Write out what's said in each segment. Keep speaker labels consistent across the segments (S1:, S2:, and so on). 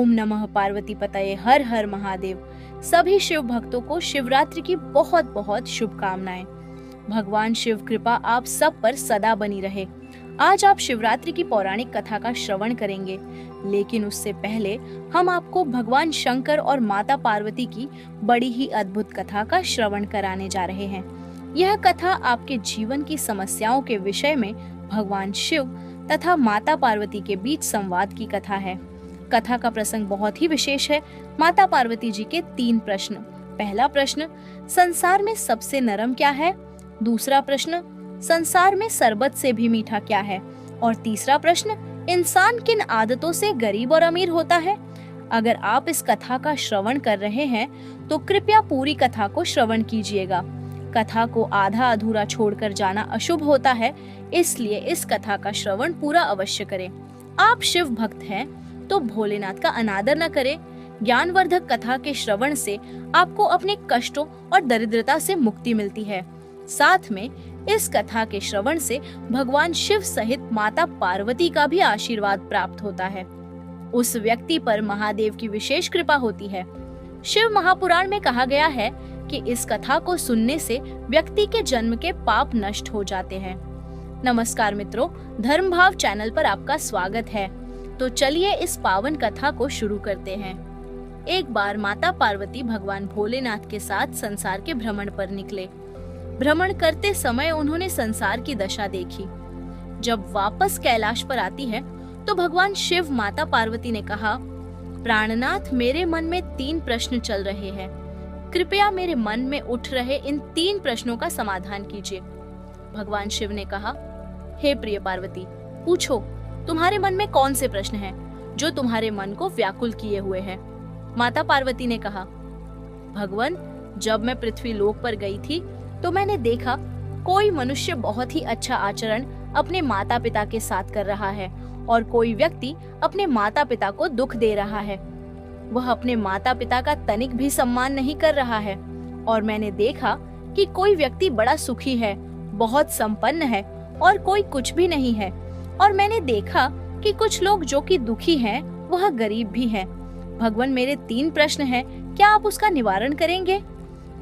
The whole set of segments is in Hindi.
S1: ओम नमः पार्वती पतये, हर हर महादेव। सभी शिव भक्तों को शिवरात्रि की बहुत बहुत शुभकामनाएं। भगवान शिव कृपा आप सब पर सदा बनी रहे। आज आप शिवरात्रि की पौराणिक कथा का श्रवण करेंगे, लेकिन उससे पहले हम आपको भगवान शंकर और माता पार्वती की बड़ी ही अद्भुत कथा का श्रवण कराने जा रहे हैं। यह कथा आपके जीवन की समस्याओं के विषय में भगवान शिव तथा माता पार्वती के बीच संवाद की कथा है। कथा का प्रसंग बहुत ही विशेष है। माता पार्वती जी के 3 प्रश्न। पहला प्रश्न, संसार में सबसे नरम क्या है? दूसरा प्रश्न, संसार में शरबत से भी मीठा क्या है? और तीसरा प्रश्न, इंसान किन आदतों से गरीब और अमीर होता है? अगर आप इस कथा का श्रवण कर रहे हैं तो कृपया पूरी कथा को श्रवण कीजिएगा। कथा को आधा अधूरा छोड़कर जाना अशुभ होता है, इसलिए इस कथा का श्रवण पूरा अवश्य करें। आप शिव भक्त हैं तो भोलेनाथ का अनादर न करें। ज्ञानवर्धक कथा के श्रवण से आपको अपने कष्टों और दरिद्रता से मुक्ति मिलती है। साथ में इस कथा के श्रवण से भगवान शिव सहित माता पार्वती का भी आशीर्वाद प्राप्त होता है। उस व्यक्ति पर महादेव की विशेष कृपा होती है। शिव महापुराण में कहा गया है कि इस कथा को सुनने से व्यक्ति के जन्म के पाप नष्ट हो जाते हैं। नमस्कार मित्रों, धर्म भाव चैनल पर आपका स्वागत है। तो चलिए इस पावन कथा को शुरू करते हैं। एक बार माता पार्वती भगवान भोलेनाथ के साथ संसार के भ्रमण पर निकले। भ्रमण करते समय उन्होंने संसार की दशा देखी। जब वापस कैलाश पर आती है तो भगवान शिव माता पार्वती ने कहा, प्राणनाथ, मेरे मन में 3 प्रश्न चल रहे हैं। कृपया मेरे मन में उठ रहे इन 3 प्रश्नों का समाधान कीजिए। भगवान शिव ने कहा, हे प्रिय पार्वती, पूछो, तुम्हारे मन में कौन से प्रश्न हैं जो तुम्हारे मन को व्याकुल किए हुए हैं? माता पार्वती ने कहा, भगवान, जब मैं पृथ्वी लोक पर गई थी तो मैंने देखा कोई मनुष्य बहुत ही अच्छा आचरण अपने माता पिता के साथ कर रहा है और कोई व्यक्ति अपने माता पिता को दुख दे रहा है। वह अपने माता पिता का तनिक भी सम्मान नहीं कर रहा है। और मैंने देखा कि कोई व्यक्ति बड़ा सुखी है, बहुत संपन्न है, और कोई कुछ भी नहीं है। और मैंने देखा कि कुछ लोग जो कि दुखी हैं, वह गरीब भी हैं। भगवान, मेरे 3 प्रश्न हैं, क्या आप उसका निवारण करेंगे?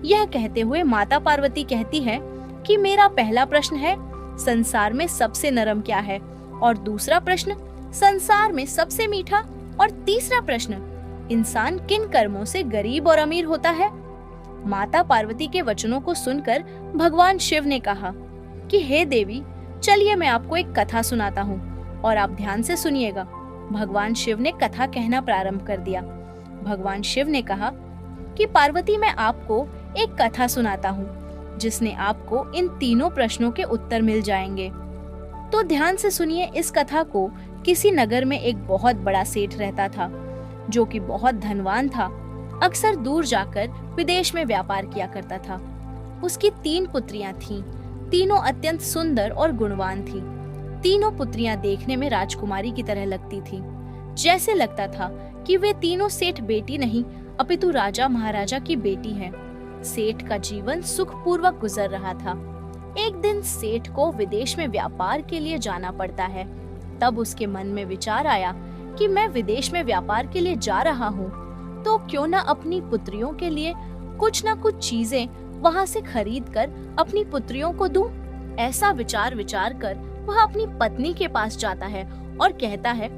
S1: यह कहते हुए माता पार्वती कहती है कि मेरा पहला प्रश्न है, संसार में सबसे नरम क्या है? और दूसरा प्रश्न, संसार में सबसे मीठा? और तीसरा प्रश्न, इंसान किन कर्मों से गरीब और अमीर होता है? माता पार्वती के वचनों को सुनकर भगवान शिव ने कहा कि हे देवी, चलिए मैं आपको एक कथा सुनाता हूँ और आप ध्यान से सुनिएगा। भगवान शिव ने कथा कहना प्रारंभ कर दिया। भगवान शिव ने कहा कि पार्वती, मैं आपको एक कथा सुनाता हूँ जिसने आपको इन 3 प्रश्नों के उत्तर मिल जाएंगे। तो ध्यान से सुनिए इस कथा को। किसी नगर में एक बहुत बड़ा सेठ रहता था जो कि बहुत धनवान था। अक्सर दूर जाकर विदेश में व्यापार किया करता था। उसकी 3 पुत्रियां थीं। तीनों अत्यंत सुंदर और गुणवान थीं। तीनों पुत्रियां देखने में राजकुमारी की तरह लगती थीं। जैसे लगता था कि वे तीनों सेठ बेटी नहीं अपितु राजा महाराजा की बेटी हैं। सेठ का जीवन सुखपूर्वक गुजर रहा था। एक दिन सेठ को विदेश में व्यापार के लिए जाना पड़ता है। तब उसके मन में विचार आया कि मैं विदेश में व्यापार के लिए जा रहा हूँ, तो क्यों न अपनी पुत्रियों के लिए कुछ न कुछ चीजें वहाँ से खरीद कर अपनी पुत्रियों को दूं। ऐसा विचार कर वह अपनी पत्नी के पास जाता है और कहता है,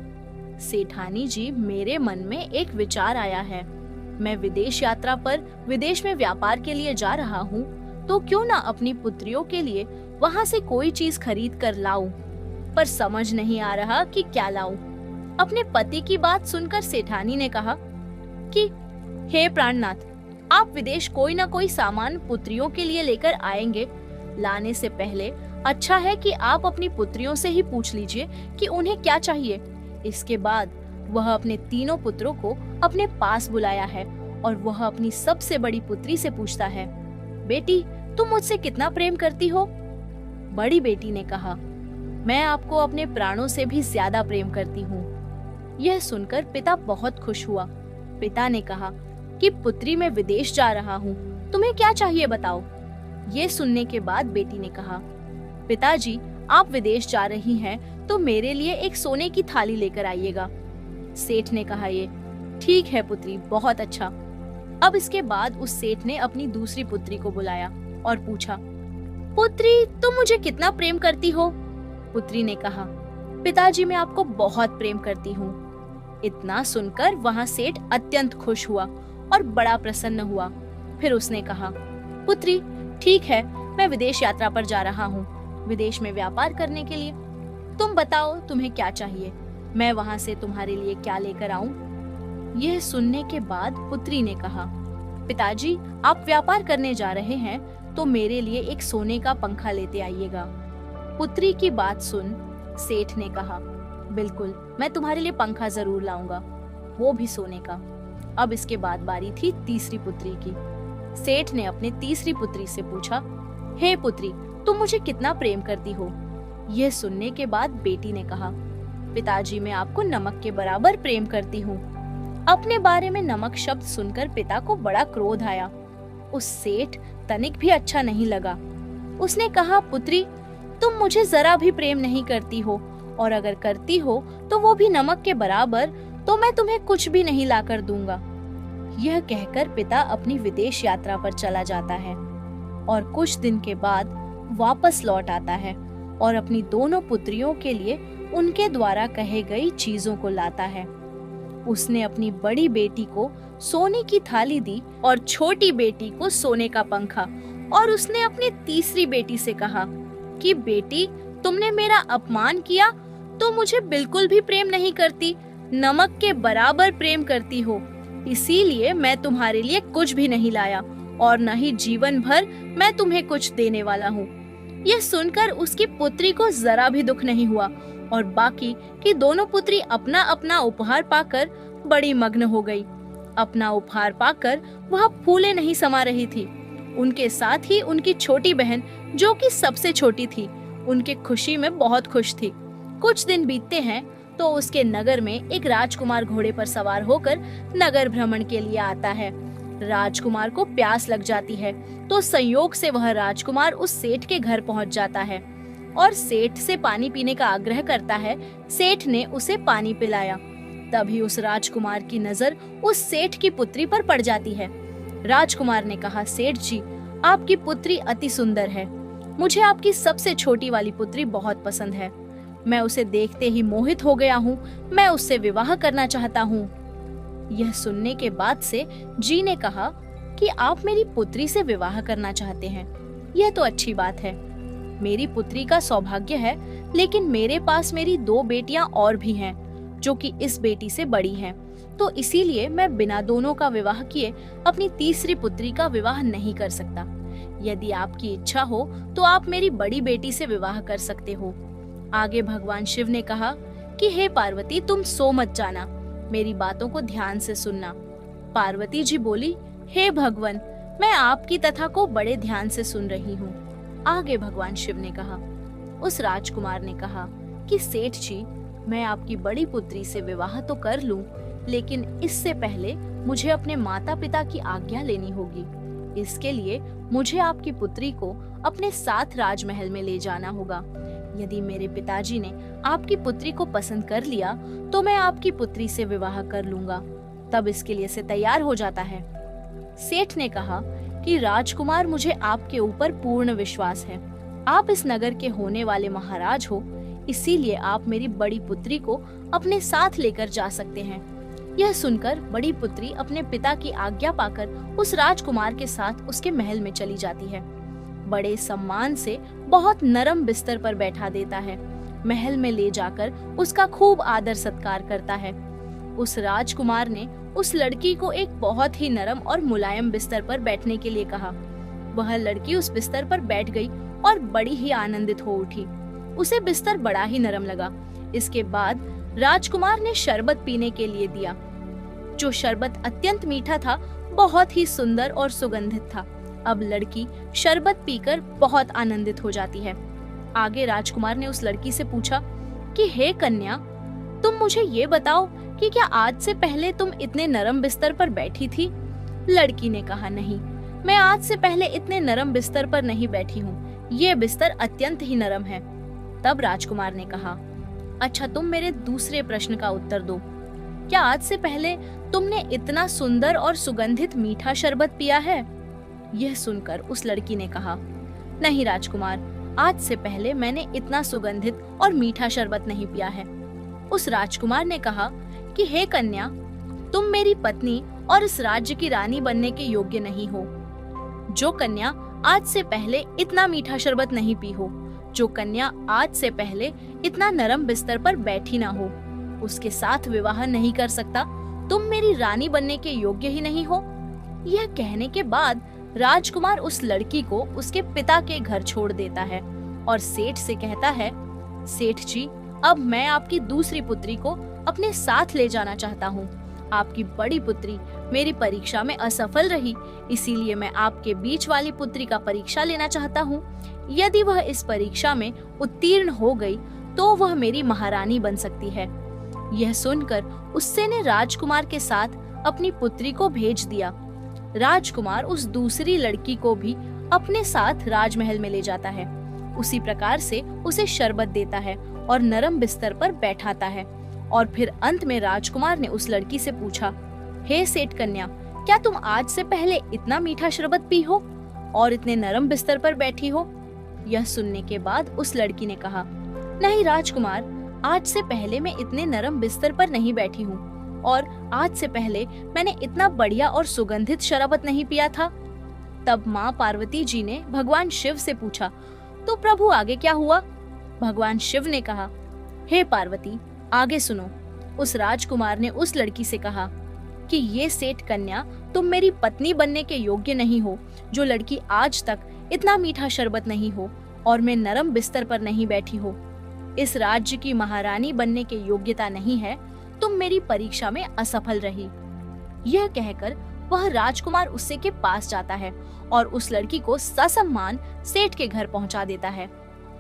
S1: सेठानी जी, मेरे मन में एक विचार आया है। मैं विदेश यात्रा पर विदेश में व्यापार के लिए जा रहा हूँ, तो क्यों ना अपनी पुत्रियों के लिए वहाँ से कोई चीज खरीद कर लाऊं, पर समझ नहीं आ रहा कि क्या लाऊं। अपने पति की बात सुनकर सेठानी ने कहा कि हे प्राणनाथ, आप विदेश कोई ना कोई सामान पुत्रियों के लिए लेकर आएंगे। लाने से पहले अच्छा है कि आप अपनी पुत्रियों से ही पूछ लीजिए कि उन्हें क्या चाहिए। इसके बाद वह अपने 3 पुत्रों को अपने पास बुलाया है और वह अपनी सबसे बड़ी पुत्री से पूछता है, बेटी, तुम मुझसे कितना प्रेम करती हो? बड़ी बेटी ने कहा, मैं आपको अपने प्राणों से भी ज्यादा प्रेम करती हूँ। यह सुनकर पिता बहुत खुश हुआ। पिता ने कहा कि पुत्री, मैं विदेश जा रहा हूँ, तुम्हें क्या चाहिए बताओ। ये सुनने के बाद बेटी ने कहा, पिताजी, आप विदेश जा रही हैं तो मेरे लिए एक सोने की थाली लेकर आइएगा। सेठ ने कहा, ये ठीक है पुत्री, बहुत अच्छा। अब इसके बाद उस सेठ ने अपनी दूसरी पुत्री को बुलाया और पूछा, पुत्री तुम मुझे कितना प्रेम करती हो? पुत्री ने कहा, पिताजी मैं आपको बहुत प्रेम करती हूँ। इतना सुनकर वहाँ सेठ अत्यंत खुश हुआ और बड़ा प्रसन्न हुआ। फिर उसने कहा, पुत्री ठीक है, मैं विदेश यात्रा पर जा रहा हूँ, विदेश में व्यापार करने के लिए। तुम बताओ तुम्हें क्या चाहिए, मैं वहाँ से तुम्हारे लिए क्या लेकर आऊं? यह सुनने के बाद पुत्री ने कहा, पिताजी आप व्यापार करने जा रहे हैं तो मेरे लिए एक सोने का पंखा लेते आइएगा। पुत्री की बात सुन सेठ ने कहा, बिल्कुल मैं तुम्हारे लिए पंखा जरूर लाऊंगा, वो भी सोने का। अब इसके बाद बारी थी तीसरी पुत्री की। सेठ ने अपने तीसरी पुत्री से पूछा, हे पुत्री तुम मुझे कितना प्रेम करती हो? यह सुनने के बाद बेटी ने कहा, पिताजी मैं आपको नमक के बराबर प्रेम करती हूँ। अपने बारे में नमक शब्द सुनकर पिता को बड़ा क्रोध आया। उस सेठ तनिक भी अच्छा नहीं लगा। उसने कहा, पुत्री तुम मुझे जरा भी प्रेम नहीं करती हो, और अगर करती हो तो वो भी नमक के बराबर, तो मैं तुम्हें कुछ भी नहीं लाकर दूंगा। यह कहकर पिता अपनी विदेश यात्रा पर चला जाता है और कुछ दिन के बाद वापस लौट आता है और अपनी दोनों पुत्रियों के लिए उनके द्वारा कहे गई चीजों को लाता है। उसने अपनी बड़ी बेटी को सोने की थाली दी और छोटी बेटी को सोने का पंखा, और उसने अपनी तीसरी बेटी से कहा कि बेटी तुमने मेरा अपमान किया तो मुझे बिल्कुल भी प्रेम नहीं करती, नमक के बराबर प्रेम करती हो, इसीलिए मैं तुम्हारे लिए कुछ भी नहीं लाया और न ही जीवन भर मैं तुम्हें कुछ देने वाला हूँ। यह सुनकर उसकी पुत्री को जरा भी दुख नहीं हुआ और बाकी की दोनों पुत्री अपना अपना उपहार पाकर बड़ी मग्न हो गई। अपना उपहार पाकर वह फूले नहीं समा रही थी। उनके साथ ही उनकी छोटी बहन जो कि सबसे छोटी थी, उनके खुशी में बहुत खुश थी। कुछ दिन बीतते हैं तो उसके नगर में एक राजकुमार घोड़े पर सवार होकर नगर भ्रमण के लिए आता है। राजकुमार को प्यास लग जाती है तो संयोग से वह राजकुमार उस सेठ के घर पहुंच जाता है और सेठ से पानी पीने का आग्रह करता है। सेठ ने उसे पानी पिलाया। तभी उस राजकुमार की नजर उस सेठ की पुत्री पर पड़ जाती है। राजकुमार ने कहा, सेठ जी आपकी पुत्री अति सुंदर है, मुझे आपकी सबसे छोटी वाली पुत्री बहुत पसंद है, मैं उसे देखते ही मोहित हो गया हूँ, मैं उससे विवाह करना चाहता हूँ। यह सुनने के बाद से जी ने कहा कि आप मेरी पुत्री से विवाह करना चाहते हैं, यह तो अच्छी बात है, मेरी पुत्री का सौभाग्य है, लेकिन मेरे पास मेरी 2 बेटियां और भी हैं जो कि इस बेटी से बड़ी हैं, तो इसीलिए मैं बिना दोनों का विवाह किए अपनी तीसरी पुत्री का विवाह नहीं कर सकता। यदि आपकी इच्छा हो तो आप मेरी बड़ी बेटी से विवाह कर सकते हो। आगे भगवान शिव ने कहा कि हे पार्वती तुम सो मत जाना, मेरी बातों को ध्यान से सुनना। पार्वती जी बोली, हे भगवान मैं आपकी कथा को बड़े ध्यान से सुन रही हूँ। आगे भगवान शिव ने कहा, उस राजकुमार ने कहा कि सेठ जी मैं आपकी बड़ी पुत्री से विवाह तो कर लूं, लेकिन इससे पहले मुझे अपने माता पिता की आज्ञा लेनी होगी। इसके लिए मुझे आपकी पुत्री को अपने साथ राजमहल में ले जाना होगा। यदि मेरे पिताजी ने आपकी पुत्री को पसंद कर लिया तो मैं आपकी पुत्री से विवाह कर लूंगा। तब इसके लिए से तैयार हो जाता है। सेठ ने कहा कि राजकुमार मुझे आपके ऊपर पूर्ण विश्वास है, आप इस नगर के होने वाले महाराज हो, इसीलिए आप मेरी बड़ी पुत्री को अपने साथ लेकर जा सकते हैं। यह सुनकर बड़ी पुत्री अपने पिता की आज्ञा पाकर उस राजकुमार के साथ उसके महल में चली जाती है। बड़े सम्मान से बहुत नरम बिस्तर पर बैठा देता है, महल में ले जाकर उसका खूब आदर सत्कार करता है। उस राजकुमार ने उस लड़की को एक बहुत ही नरम और मुलायम बिस्तर पर बैठने के लिए कहा। वह लड़की उस बिस्तर पर बैठ गई और बड़ी ही आनंदित हो उठी। उसे बिस्तर बड़ा ही नरम लगा। इसके बाद राजकुमार ने शरबत पीने के लिए दिया, जो शरबत अत्यंत मीठा था, बहुत ही सुंदर और सुगंधित था। अब लड़की शरबत पीकर बहुत आनंदित हो जाती है। आगे राजकुमार ने उस लड़की से पूछा कि हे कन्या, तुम मुझे ये बताओ कि क्या आज से पहले तुम इतने नरम बिस्तर पर बैठी थी? लड़की ने कहा, नहीं, मैं आज से पहले इतने नरम बिस्तर पर नहीं बैठी हूँ, ये बिस्तर अत्यंत ही नरम है। तब राजकुमार ने कहा, अच्छा तुम मेरे दूसरे प्रश्न का उत्तर दो। क्या आज से पहले तुमने इतना सुंदर और सुगंधित मीठा शरबत पिया है? यह सुनकर उस लड़की ने कहा, नहीं राजकुमार, आज से पहले मैंने इतना सुगंधित और मीठा शरबत नहीं पिया है। उस राजकुमार ने कहा कि हे कन्या, तुम मेरी पत्नी और इस राज्य की रानी बनने के योग्य नहीं हो। जो कन्या आज से पहले इतना मीठा शरबत नहीं पी हो, जो कन्या आज से पहले इतना नरम बिस्तर पर बैठी ना हो, उसके साथ विवाह नहीं कर सकता। तुम मेरी रानी बनने के योग्य ही नहीं हो। यह कहने के बाद राजकुमार उस लड़की को उसके पिता के घर छोड़ देता है और सेठ से कहता है, सेठ जी, अब मैं आपकी दूसरी पुत्री को अपने साथ ले जाना चाहता हूँ। आपकी बड़ी पुत्री मेरी परीक्षा में असफल रही, इसीलिए मैं आपके बीच वाली पुत्री का परीक्षा लेना चाहता हूँ। यदि वह इस परीक्षा में उत्तीर्ण हो गई तो वह मेरी महारानी बन सकती है। यह सुनकर उससे ने राजकुमार के साथ अपनी पुत्री को भेज दिया। राजकुमार उस दूसरी लड़की को भी अपने साथ राजमहल में ले जाता है। उसी प्रकार से उसे शरबत देता है और नरम बिस्तर पर बैठाता है। और फिर अंत में राजकुमार ने उस लड़की से पूछा, हे सेठ कन्या, क्या तुम आज से पहले इतना मीठा शरबत पी हो और इतने नरम बिस्तर पर बैठी हो? यह सुनने के बाद उस लड़की ने कहा, नहीं राजकुमार, आज से पहले मैं इतने नरम बिस्तर पर नहीं बैठी हूँ और आज से पहले मैंने इतना बढ़िया और सुगंधित शरबत नहीं पिया था। तब माँ पार्वती जी ने भगवान शिव से पूछा, तो प्रभु आगे क्या हुआ? भगवान शिव ने कहा, हे पार्वती, आगे सुनो। उस राजकुमार ने उस लड़की से कहा कि ये सेठ कन्या, तुम मेरी पत्नी बनने के योग्य नहीं हो। जो लड़की आज तक इतना मीठा शरबत नहीं हो और मैं नरम बिस्तर पर नहीं बैठी हो, इस राज्य की महारानी बनने के योग्यता नहीं है। तुम मेरी परीक्षा में असफल रही। यह कहकर वह राजकुमार उससे के पास जाता है और उस लड़की को ससम्मान सेठ के घर पहुंचा देता है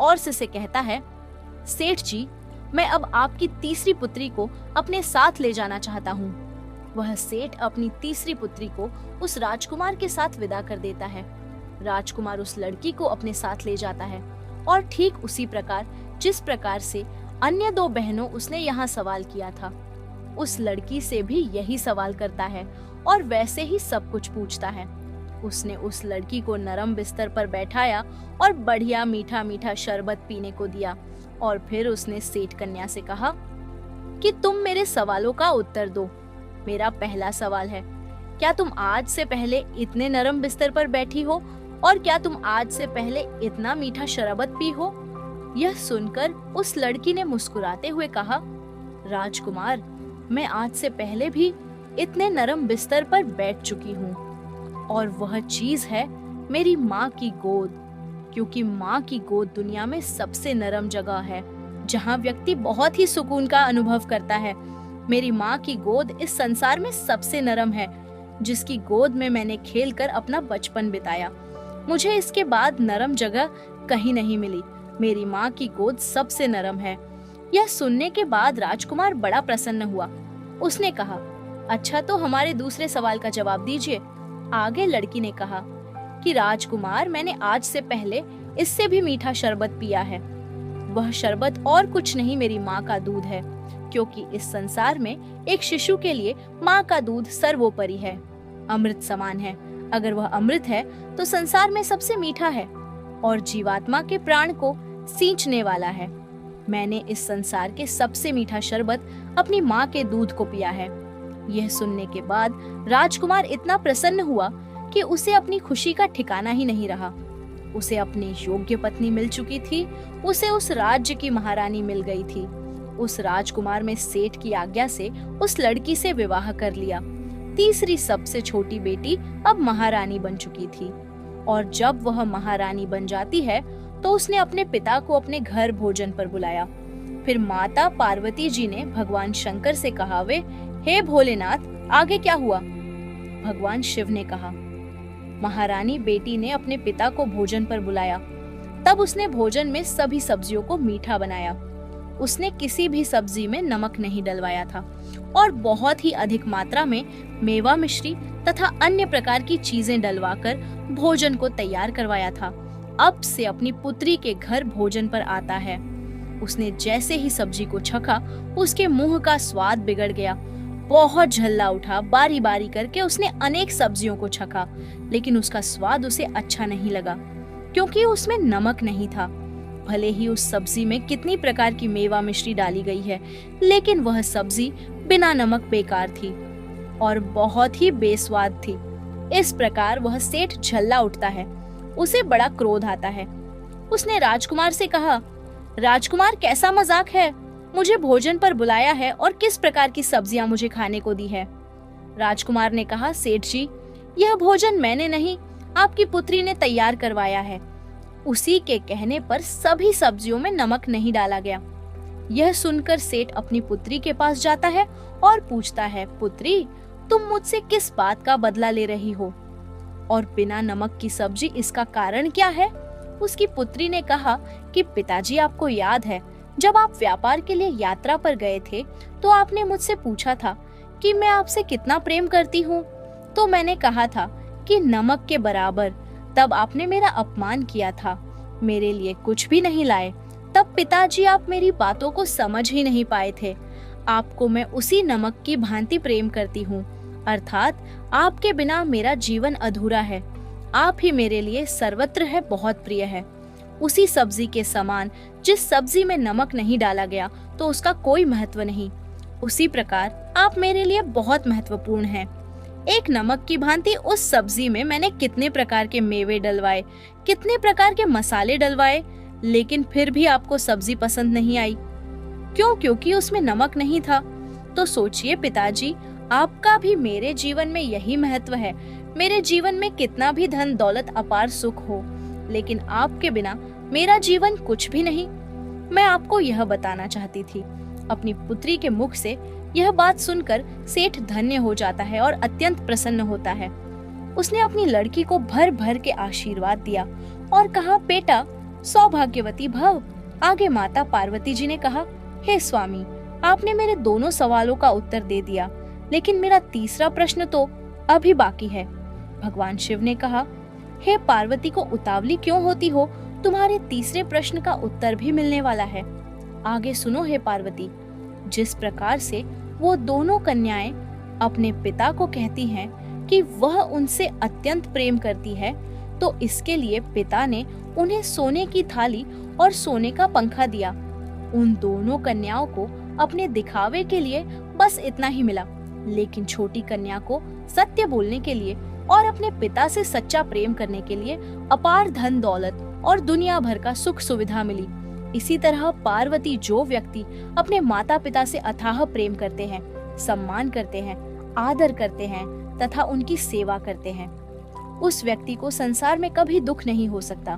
S1: और उससे कहता है, सेठ जी, मैं अब आपकी तीसरी पुत्री को अपने साथ ले जाना चाहता हूँ। वह सेठ अपनी तीसरी पुत्री को उस राजकुमार के साथ विदा कर देता है। राजकुमार उस लड़की को अपने साथ ले जाता है और ठीक उसी प्रकार जिस प्रकार से अन्य दो बहनों उसने यहाँ सवाल किया था, उस लड़की से भी यही सवाल करता है और वैसे ही सब कुछ पूछता है। उसने उस लड़की को नरम बिस्तर पर बैठाया और बढ़िया मीठा मीठा शरबत पीने को दिया और फिर उसने सेठ कन्या से कहा कि तुम मेरे सवालों का उत्तर दो। मेरा पहला सवाल है, क्या तुम आज से पहले इतने नरम बिस्तर पर बैठी हो और क्या तुम आज से पहले इतना मीठा शरबत पी हो? यह सुनकर उस लड़की ने मुस्कुराते हुए कहा, राजकुमार, मैं आज से पहले भी इतने नरम बिस्तर पर बैठ चुकी हूँ और वह चीज है मेरी माँ की गोद, क्योंकि माँ की गोद दुनिया में सबसे नरम जगह है जहाँ व्यक्ति बहुत ही सुकून का अनुभव करता है। मेरी माँ की गोद इस संसार में सबसे नरम है, जिसकी गोद में मैंने खेलकर अपना बचपन बिताया। मुझे इसके बाद नरम जगह कहीं नहीं मिली। मेरी माँ की गोद सबसे नरम है। यह सुनने के बाद राजकुमार बड़ा प्रसन्न हुआ। उसने कहा, अच्छा तो हमारे दूसरे सवाल का जवाब दीजिए। आगे लड़की ने कहा कि राजकुमार, मैंने आज से पहले इससे भी मीठा शरबत पिया है। वह शरबत और कुछ नहीं, मेरी माँ का दूध है, क्योंकि इस संसार में एक शिशु के लिए माँ का दूध सर्वोपरि है, अमृत समान है। अगर वह अमृत है तो संसार में सबसे मीठा है और जीवात्मा के प्राण को सींचने वाला है। मैंने इस संसार के सबसे मीठा शरबत अपनी माँ के दूध को पिया है। यह सुनने के बाद राजकुमार इतना प्रसन्न हुआ कि उसे अपनी खुशी का ठिकाना ही नहीं रहा। उसे अपनी योग्य पत्नी मिल चुकी थी, उसे उस राज्य की महारानी मिल गई थी। उस राजकुमार में सेठ की आज्ञा से उस लड़की से विवाह कर लिया। तीसरी सबसे छोटी बेटी अब महारानी बन चुकी थी और जब वह महारानी बन जाती है तो उसने अपने पिता को अपने घर भोजन पर बुलाया। फिर माता पार्वती जी ने भगवान शंकर से कहा, वे हे भोलेनाथ, आगे क्या हुआ? भगवान शिव ने कहा, महारानी बेटी ने अपने पिता को भोजन पर बुलाया। तब उसने भोजन में सभी सब्जियों को मीठा बनाया। उसने किसी भी सब्जी में नमक नहीं डलवाया था और बहुत ही अधिक मात्रा में मेवा मिश्री तथा अन्य प्रकार की चीजें डलवाकर भोजन को तैयार करवाया था। अब से अपनी पुत्री के घर भोजन पर आता है। उसने जैसे ही सब्जी को चखा, उसके मुंह का स्वाद बिगड़ गया बहुत झल्ला उठा। बारी बारी करके उसने अनेक सब्जियों को चखा, लेकिन उसका स्वाद उसे अच्छा नहीं लगा, क्योंकि उसमें नमक नहीं था। भले ही उस सब्जी में कितनी प्रकार की मेवा मिश्री डाली गई है, लेकिन वह सब्जी बिना नमक बेकार थी और बहुत ही बेस्वाद थी। इस प्रकार वह सेठ झल्ला उठता है। उसे बड़ा क्रोध आता है। उसने राजकुमार से कहा, राजकुमार, कैसा मजाक है? मुझे भोजन पर बुलाया है और किस प्रकार की सब्जियां मुझे खाने को दी है? राजकुमार ने कहा, सेठ जी, यह भोजन मैंने नहीं, आपकी पुत्री ने तैयार करवाया है। उसी के कहने पर सभी सब्जियों में नमक नहीं डाला गया। यह सुनकर सेठ अपनी पुत्री के पास जाता है और पूछता है, पुत्री, तुम मुझसे किस बात का बदला ले रही हो और बिना नमक की सब्जी, इसका कारण क्या है? उसकी पुत्री ने कहा कि पिताजी, आपको याद है जब आप व्यापार के लिए यात्रा पर गए थे तो आपने मुझसे पूछा था कि मैं आपसे कितना प्रेम करती हूँ। तो मैंने कहा था कि नमक के बराबर। तब आपने मेरा अपमान किया था, मेरे लिए कुछ भी नहीं लाए। तब पिताजी, आप मेरी बातों को समझ ही नहीं पाए थे। आपको मैं उसी नमक की भांति प्रेम करती हूँ, अर्थात आपके बिना मेरा जीवन अधूरा है। आप ही मेरे लिए सर्वत्र है, बहुत प्रिय है। उसी सब्जी के समान, जिस सब्जी में नमक नहीं डाला गया तो उसका कोई महत्व नहीं, उसी प्रकार आप मेरे लिए बहुत महत्वपूर्ण हैं। एक नमक की भांति उस सब्जी में मैंने कितने प्रकार के मेवे डलवाए, कितने प्रकार के मसाले डलवाए, लेकिन फिर भी आपको सब्जी पसंद नहीं आई। क्यों? क्योंकि उसमें नमक नहीं था। तो सोचिए पिताजी, आपका भी मेरे जीवन में यही महत्व है। मेरे जीवन में कितना भी धन दौलत अपार सुख हो, लेकिन आपके बिना मेरा जीवन कुछ भी नहीं। मैं आपको यह बताना चाहती थी। अपनी पुत्री के मुख से यह बात सुनकर सेठ धन्य हो जाता है और अत्यंत प्रसन्न होता है। उसने अपनी लड़की को भर भर के आशीर्वाद दिया और कहा, बेटा, सौभाग्यवती भव। आगे माता पार्वती जी ने कहा, हे स्वामी, आपने मेरे दोनों सवालों का उत्तर दे दिया, लेकिन मेरा तीसरा प्रश्न तो अभी बाकी है। भगवान शिव ने कहा, हे पार्वती को उतावली क्यों होती हो? तुम्हारे तीसरे प्रश्न का उत्तर भी मिलने वाला है। आगे सुनो हे पार्वती। जिस प्रकार से वो दोनों कन्याएं अपने पिता को कहती हैं कि वह उनसे अत्यंत प्रेम करती है, तो इसके लिए पिता ने उन्हें सोने की थाली और सोने का पंखा दिया। उन दोनों कन्याओं को अपने दिखावे के लिए बस इतना ही मिला, लेकिन छोटी कन्या को सत्य बोलने के लिए और अपने पिता से सच्चा प्रेम करने के लिए अपार धन दौलत और दुनिया भर का सुख सुविधा मिली। इसी तरह पार्वती, जो व्यक्ति अपने माता पिता से अथाह प्रेम करते हैं, सम्मान करते हैं, आदर करते हैं तथा उनकी सेवा करते हैं, उस व्यक्ति को संसार में कभी दुख नहीं हो सकता।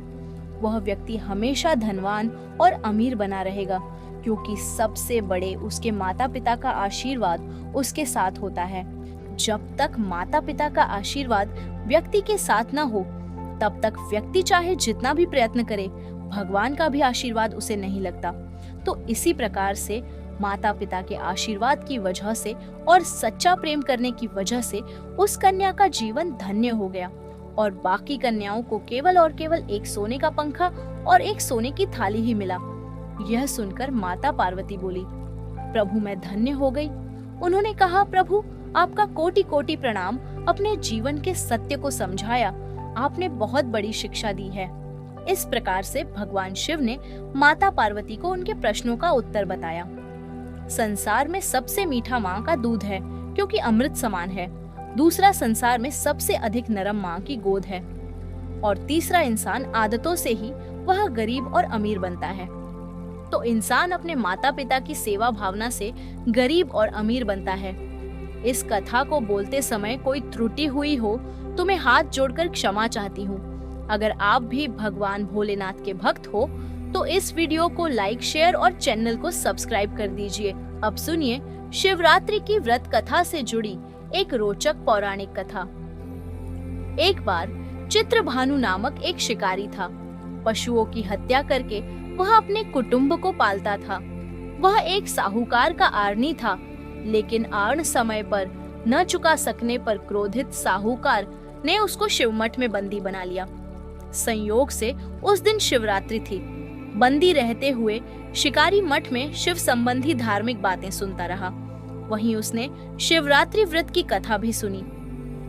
S1: वह व्यक्ति हमेशा धनवान और अमीर बना रहेगा, क्योंकि सबसे बड़े उसके माता पिता का आशीर्वाद उसके साथ होता है। जब तक माता पिता का आशीर्वाद व्यक्ति के साथ न हो, तब तक व्यक्ति चाहे जितना भी प्रयत्न करे, भगवान का भी आशीर्वाद उसे नहीं लगता। तो इसी प्रकार से माता पिता के आशीर्वाद की वजह से और सच्चा प्रेम करने की वजह से उस कन्या का जीवन धन्य हो गया और बाकी कन्याओं को केवल और केवल एक सोने का पंखा और एक सोने की थाली ही मिला। यह सुनकर माता पार्वती बोली, प्रभु, मैं धन्य हो गई। उन्होंने कहा, प्रभु, आपका कोटि कोटि प्रणाम। अपने जीवन के सत्य को समझाया, आपने बहुत बड़ी शिक्षा दी है। इस प्रकार से भगवान शिव ने माता पार्वती को उनके प्रश्नों का उत्तर बताया। संसार में सबसे मीठा माँ का दूध है, क्योंकि अमृत समान है। दूसरा, संसार में सबसे अधिक नरम माँ की गोद है। और तीसरा, इंसान आदतों से ही वह गरीब और अमीर बनता है। तो इंसान अपने माता पिता की सेवा भावना से गरीब और अमीर बनता है। इस कथा को बोलते समय कोई त्रुटि हुई हो तो मैं हाथ जोड़कर क्षमा चाहती हूँ। अगर आप भी भगवान भोलेनाथ के भक्त हो तो इस वीडियो को लाइक, शेयर और चैनल को सब्सक्राइब कर दीजिए। अब सुनिए शिवरात्रि की व्रत कथा से जुड़ी एक रोचक पौराणिक कथा। एक बार चित्रभानु नामक एक शिकारी था। पशुओं की हत्या करके वह अपने कुटुंब को पालता था। वह एक साहूकार का आर्णी था, लेकिन आर्ण समय पर न चुका सकने पर क्रोधित साहूकार ने उसको शिवमठ में बंदी बना लिया। संयोग से उस दिन शिवरात्रि थी। बंदी रहते हुए शिकारी मठ में शिव संबंधी धार्मिक बातें सुनता रहा वहीं उसने शिवरात्रि व्रत की कथा भी सुनी।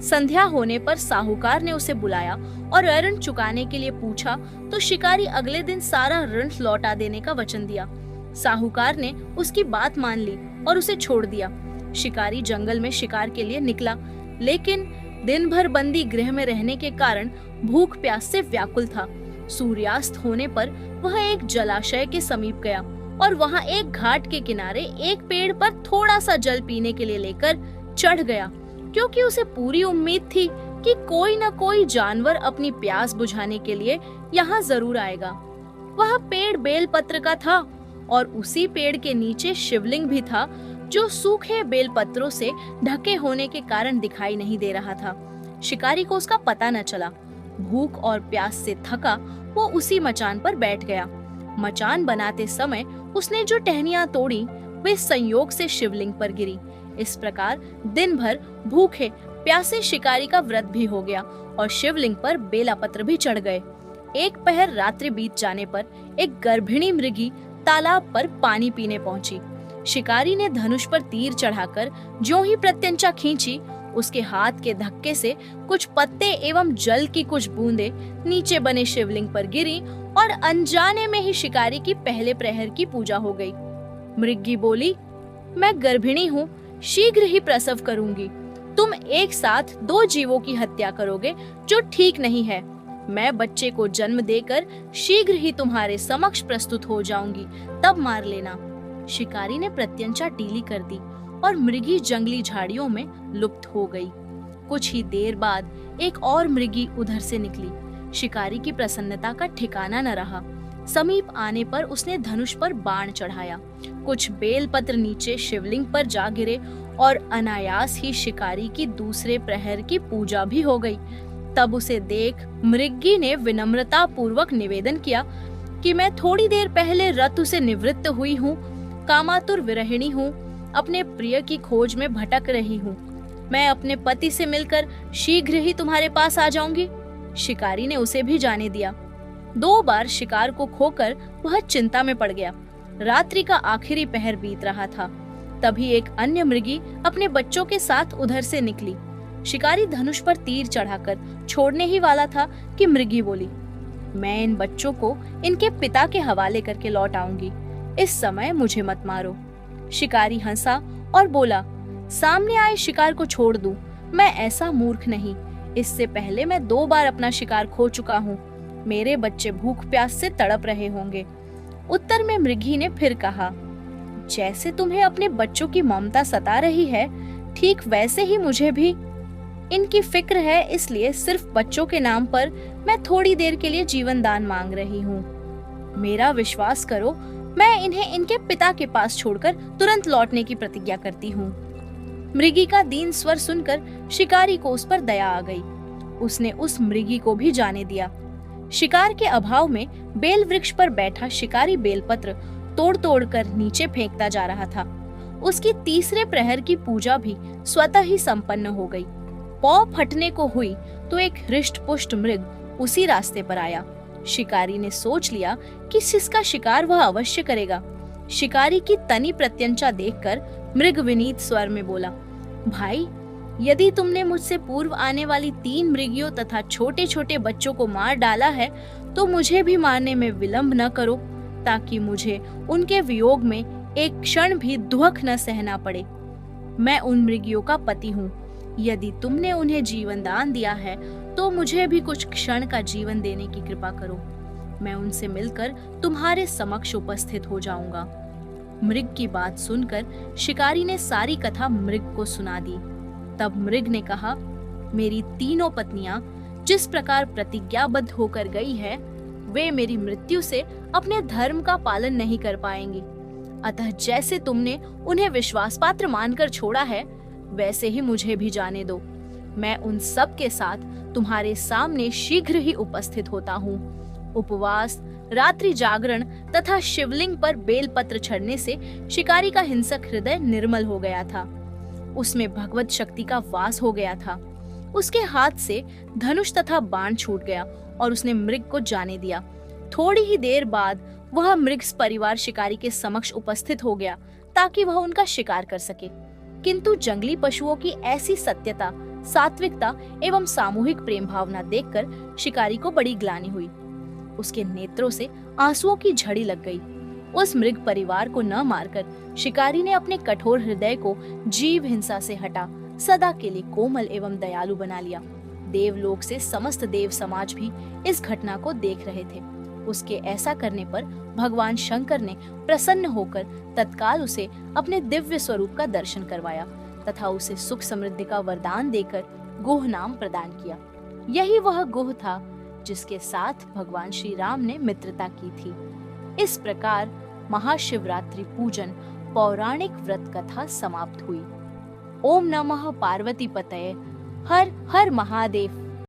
S1: संध्या होने पर साहूकार ने उसे बुलाया और ऋण चुकाने के लिए पूछा तो शिकारी अगले दिन सारा ऋण लौटा देने का वचन दिया। साहूकार ने उसकी बात मान ली और उसे छोड़ दिया। शिकारी जंगल में शिकार के लिए निकला, लेकिन दिन भर बंदी गृह में रहने के कारण भूख प्यास से व्याकुल था। सूर्यास्त होने पर वह एक जलाशय के समीप गया और वहां एक घाट के किनारे एक पेड़ पर थोड़ा सा जल पीने के लिए लेकर चढ़ गया, क्योंकि उसे पूरी उम्मीद थी कि कोई न कोई जानवर अपनी प्यास बुझाने के लिए यहाँ जरूर आएगा। वह पेड़ बेलपत्र का था और उसी पेड़ के नीचे शिवलिंग भी था, जो सूखे बेलपत्रों से ढके होने के कारण दिखाई नहीं दे रहा था। शिकारी को उसका पता न चला। भूख और प्यास से थका वो उसी मचान पर बैठ गया। मचान बनाते समय उसने जो टहनियां तोड़ी वे संयोग से शिवलिंग पर गिरी। इस प्रकार दिन भर भूखे प्यासे शिकारी का व्रत भी हो गया और शिवलिंग पर बेलापत्र भी चढ़ गए। एक पहर रात्रि बीत जाने पर एक गर्भिणी मृगी तालाब पर पानी पीने पहुंची। शिकारी ने धनुष पर तीर चढ़ाकर ज्यों ही प्रत्यंचा खींची, उसके हाथ के धक्के से कुछ पत्ते एवं जल की कुछ बूंदें नीचे बने शिवलिंग पर गिरी और अनजाने में ही शिकारी की पहले प्रहर की पूजा हो गई। मृगी बोली, मैं गर्भिणी हूँ, शीघ्र ही प्रसव करूंगी। तुम एक साथ 2 जीवों की हत्या करोगे, जो ठीक नहीं है। मैं बच्चे को जन्म देकर शीघ्र ही तुम्हारे समक्ष प्रस्तुत हो जाऊंगी, तब मार लेना। शिकारी ने प्रत्यंचा ढीली कर दी और मृगी जंगली झाड़ियों में लुप्त हो गई। कुछ ही देर बाद एक और मृगी उधर से निकली। शिकारी की प्रसन्नता का ठिकाना न रहा। समीप आने पर उसने धनुष पर बाण चढ़ाया। कुछ बेलपत्र नीचे शिवलिंग पर जा गिरे और अनायास ही शिकारी की दूसरे प्रहर की पूजा भी हो गई। तब उसे देख मृगी ने विनम्रता पूर्वक निवेदन किया कि मैं थोड़ी देर पहले रतु से निवृत्त हुई हूँ, कामातुर विरहिणी हूँ, अपने प्रिय की खोज में भटक रही हूँ। मैं अपने पति से मिलकर शीघ्र ही तुम्हारे पास आ जाऊंगी। शिकारी ने उसे भी जाने दिया। 2 बार शिकार को खोकर वह चिंता में पड़ गया। रात्रि का आखिरी पहर बीत रहा था। तभी एक अन्य मृगी अपने बच्चों के साथ उधर से निकली। शिकारी धनुष पर तीर चढ़ाकर छोड़ने ही वाला था कि मृगी बोली, मैं इन बच्चों को इनके पिता के हवाले करके लौट आऊंगी। इस समय मुझे मत मारो। शिकारी हंसा और बोला, सामने आए शिकार को छोड़ दूं, मैं ऐसा मूर्ख नहीं। इससे पहले मैं 2 बार अपना शिकार खो चुका हूँ। मेरे बच्चे भूख प्यास से तड़प रहे होंगे। उत्तर में मृगी ने फिर कहा, जैसे तुम्हें अपने बच्चों की ममता सता रही है, ठीक वैसे ही मुझे भी इनकी फिक्र है। इसलिए सिर्फ बच्चों के नाम पर मैं थोड़ी देर के लिए जीवन दान मांग रही हूँ। मेरा विश्वास करो, मैं इन्हें इनके पिता के पास छोड़कर तुरंत लौटने की प्रतिज्ञा करती हूँ। मृगी का दीन स्वर सुनकर शिकारी को उस पर दया आ गई। उसने उस मृगी को भी जाने दिया। शिकार के अभाव में बेल वृक्ष पर बैठा शिकारी बेलपत्र तोड़ तोड़ कर नीचे फेंकता जा रहा था। उसकी तीसरे प्रहर की पूजा भी स्वतः ही संपन्न हो गई। पौ फटने को हुई तो एक हृष्ट पुष्ट मृग उसी रास्ते पर आया। शिकारी ने सोच लिया कि जिसका शिकार वह अवश्य करेगा। शिकारी की तनी प्रत्यंचा देखकर मृग विनीत स्वर में बोला, भाई, यदि तुमने मुझसे पूर्व आने वाली 3 मृगियों तथा छोटे छोटे बच्चों को मार डाला है, तो मुझे भी मारने में विलंब न करो, ताकि मुझे उनके वियोग में एक क्षण भी दुख न सहना पड़े। मैं उन मृगियों का पति हूँ। यदि तुमने उन्हें जीवन दान दिया है, तो मुझे भी कुछ क्षण का जीवन देने की कृपा करो। मैं उनसे मिलकर तुम्हारे समक्ष उपस्थित हो जाऊंगा। मृग की बात सुनकर शिकारी ने सारी कथा मृग को सुना दी। तब मृग ने कहा, मेरी 3 पत्नियां जिस प्रकार प्रतिज्ञाबद्ध होकर गई है, वे मेरी मृत्यु से अपने धर्म का पालन नहीं कर पाएंगी। अतः जैसे तुमने उन्हें विश्वास पात्र मानकर छोड़ा है, वैसे ही मुझे भी जाने दो। मैं उन सब के साथ तुम्हारे सामने शीघ्र ही उपस्थित होता हूँ। उपवास, रात्रि जागरण तथा शिवलिंग पर बेलपत्र चढ़ने से शिकारी का हिंसक हृदय निर्मल हो गया था। उसमें भगवत शक्ति का वास हो गया था। उसके हाथ से धनुष तथा बाण छूट गया और उसने मृग को जाने दिया। थोड़ी ही देर बाद वह मृग परिवार शिकारी के समक्ष उपस्थित हो गया, ताकि वह उनका शिकार कर सके। किंतु जंगली पशुओं की ऐसी सत्यता, सात्विकता एवं सामूहिक प्रेम भावना देखकर शिकारी को बड़ी ग्लानि हुई। उसके नेत्रों से आंसुओं की झड़ी लग गई। उस मृग परिवार को न मारकर शिकारी ने अपने कठोर हृदय को जीव हिंसा से हटा सदा के लिए कोमल एवं दयालु बना लिया। देवलोक से समस्त देव समाज भी इस घटना को देख रहे थे। उसके ऐसा करने पर भगवान शंकर ने प्रसन्न होकर तत्काल उसे अपने दिव्य स्वरूप का दर्शन करवाया तथा उसे सुख समृद्धि का वरदान देकर गुह नाम प्रदान किया। यही वह गुह था जिसके साथ भगवान श्री राम ने मित्रता की थी। इस प्रकार महाशिवरात्रि पूजन पौराणिक व्रत कथा समाप्त हुई। ओम नमः पार्वती पतये, हर हर महादेव।